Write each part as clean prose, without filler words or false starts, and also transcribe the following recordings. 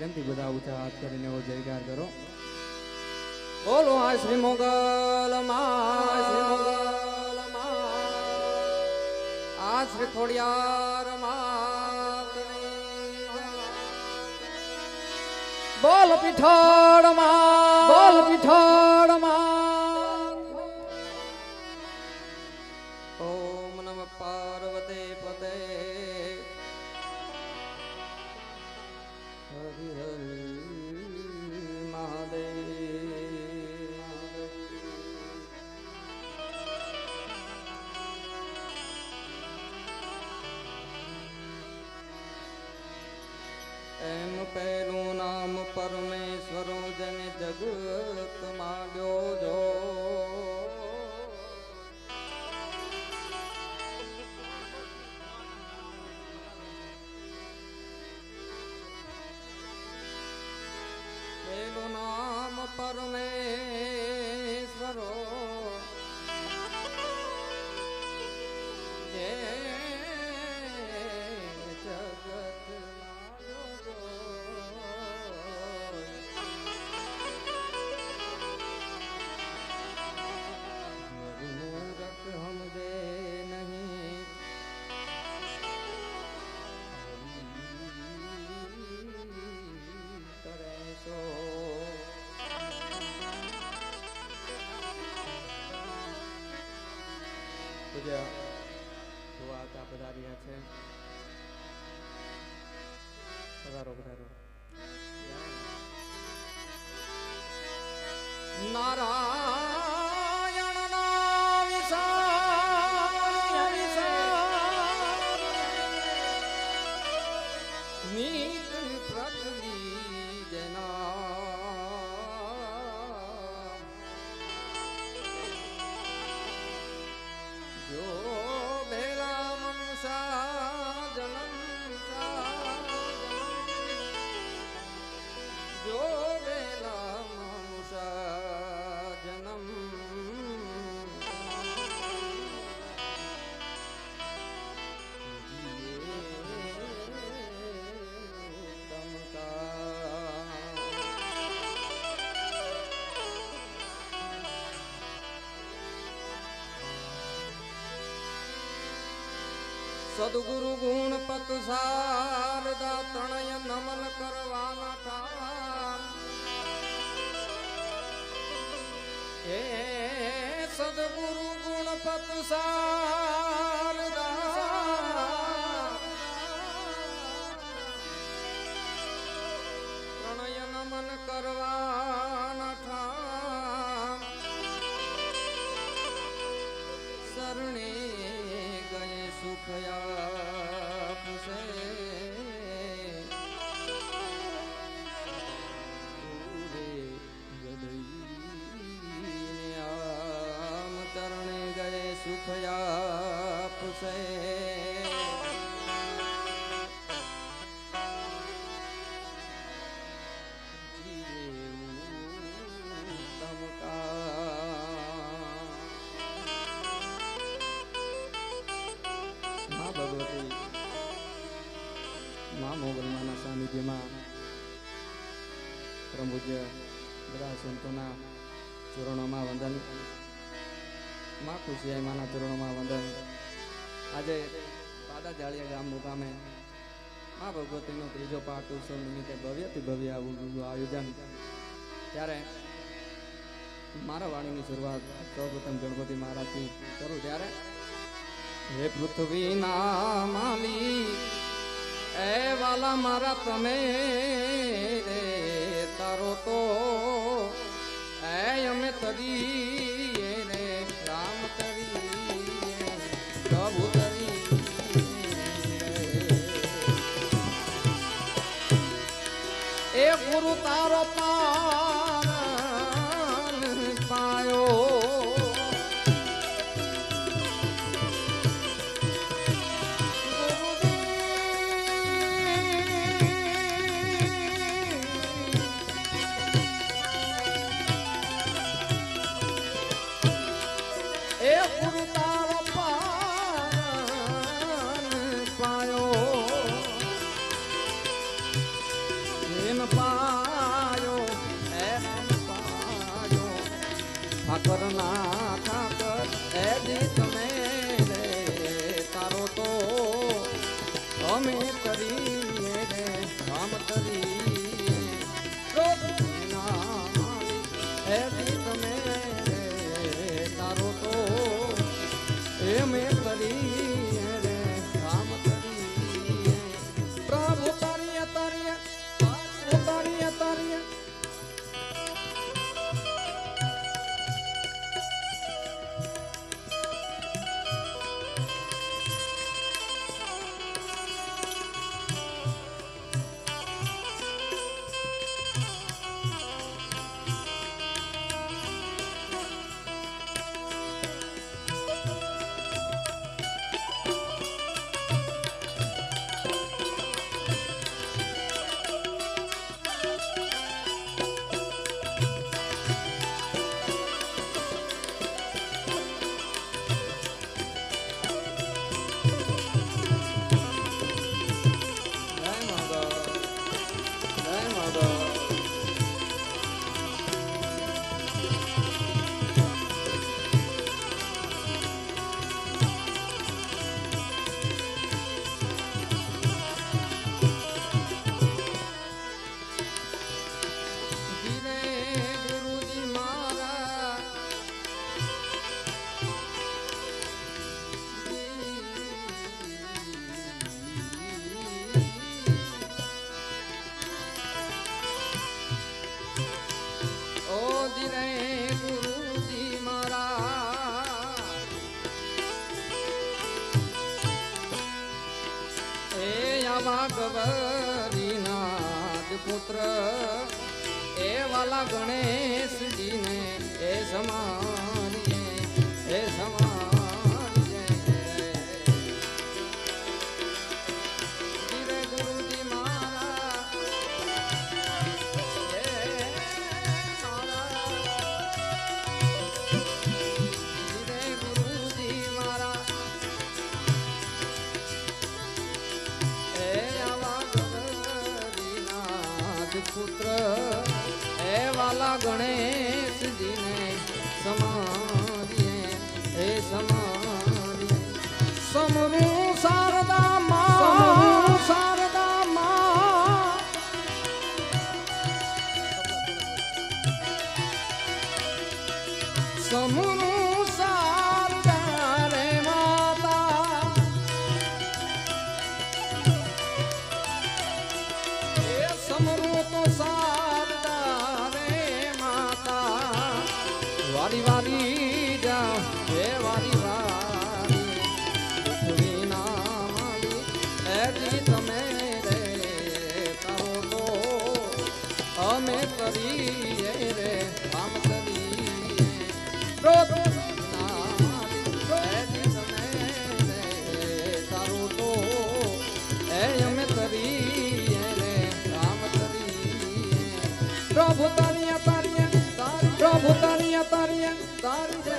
લગનથી બધા ઊંચા હાથ કરીને એવો જયકાર કરો. બોલો આ શ્રી મોગલ માં, શ્રી મોગલ માં, આ શ્રી ખોડિયાર માં, બોલ પીઠાડ માં, બોલ પીઠાડ માં. ઓમ નમઃ પાર્વતી પતે. હરિ હરિ મહાદેવ. એમ પહેલું નામ પરમેશ્વરો જને જગત માંડ્યો જો. પહેલું નામ પરમેશ્વરો જે પધાર્યા છે. પધારો પધારો. નારાયણ ના વિશાળ નીત પ્રગતિ જના જો સદગુરુ ગુણ પત શારદા તણય નમન કરવાના ઠામ. હે સદગુરુ ગુણ પત શારદા તણય નમન કરવાના ઠામ. શરણે સુખયા પુષે આમ તરણે ગયે સુખયા પુષે. મોગલમાના સાનિધ્યમાં પરમ પૂજ્ય બધા સંતોના ચરણોમાં વંદન. માં ખુશિયાઈ માના ચરણોમાં વંદન. આજે પાદા જાળિયા ગામ મુકામે મા ભગવતીનો ત્રીજો પાઠ ઉત્સવ નિમિત્તે ભવ્યથી ભવ્ય આવું આયોજન. ત્યારે મારા વાણીની શરૂઆત સૌપ્રથમ ગણપતિ મહારાજથી કરું. ત્યારે હે પૃથ્વીના માલી એ વાલા મારા તમે રે તારો તો એ અમે તરી રે રામ તરી પ્રભુ તરી એ ગુરુ તારો પાન પાયો. ઠાકર ના ઠાકર એ જી તમે રે તારો તો અમે કરીએ રે કામ કરીએ એ જી તમે રે તારો તો અમે કરીએ રે કામ કરીએ પ્રભુ તારીએ તારીએ તારીએ તારીએ ગવરીનાથ પુત્ર એ વાલા ગણેશજીને એ સમારીએ એ સમારીએ ધીરે ગુરુજી મારા ધીરે ગુરુજી મારા પુત્ર એ વાલા ગણેશજીને સમારીએ એ સમારીએ સમરૂ શારદા માં શારદા માં સમરૂ શારદા રે માતા એ સમરૂ શારદા રે માતા વારી વારી જા હે વારી વારી પૃથ્વી નામાલી એજી તમે રે તારો તો અમે કરીએ રે કામ કરીએ પૃથ્વી નામાલી એજી તમે રે તારો તો એ અમે કરીએ પ્રભુ તારીએ તારીએ પ્રભુ તારીએ તારીએ તારી જય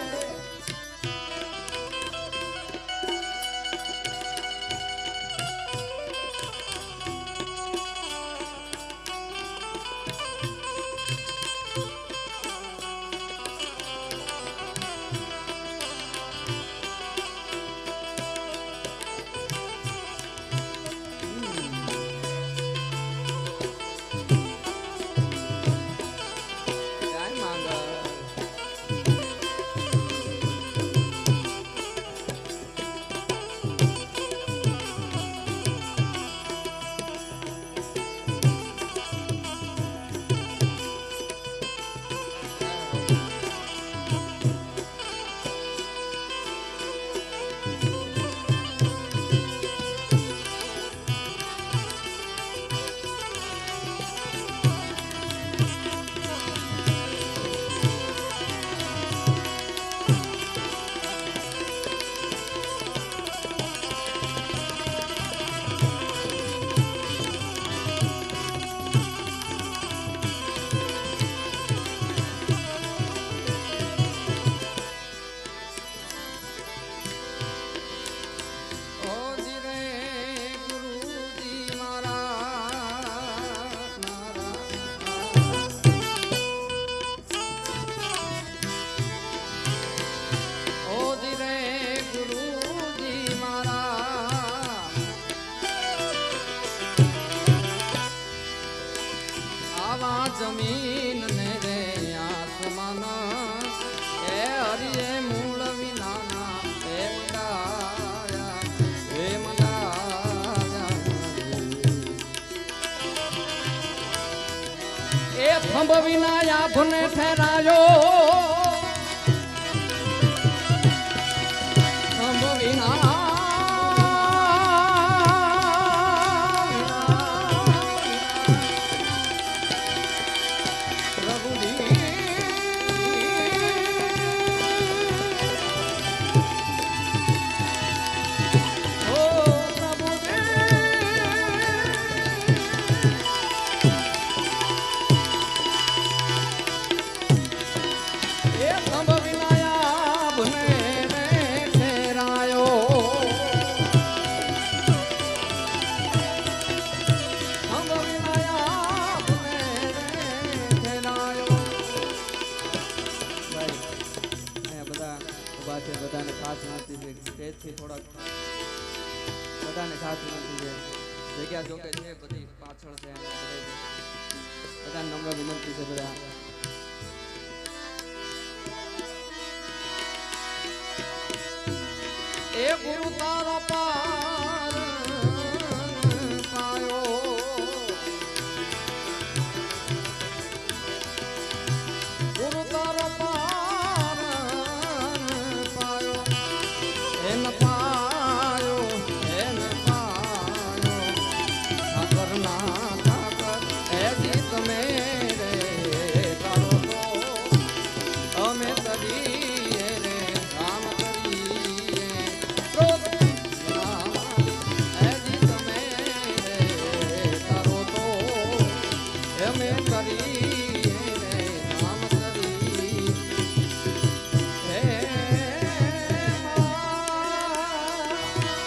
ખંભ વિના આભને ઠેરાયો ખંભ વિના બધાને ખાસ નાતી છે સ્ટેજથી થોડાક બધાને ખાસ નાતી છે જગ્યા જોકે છે બધી પાછળ છે બધાને નમ્ર વિનંતી છે બધા એ ગુરુ તારો પાર પાયો ગુરુ તારો પાર પાયો એન પાયો ઠાકર ના ઠાકર એ જીત મેરે તારો તો અમે તરીએ રે રામ કરીએ એ જીત મેરે તારો તો અમે કરીએ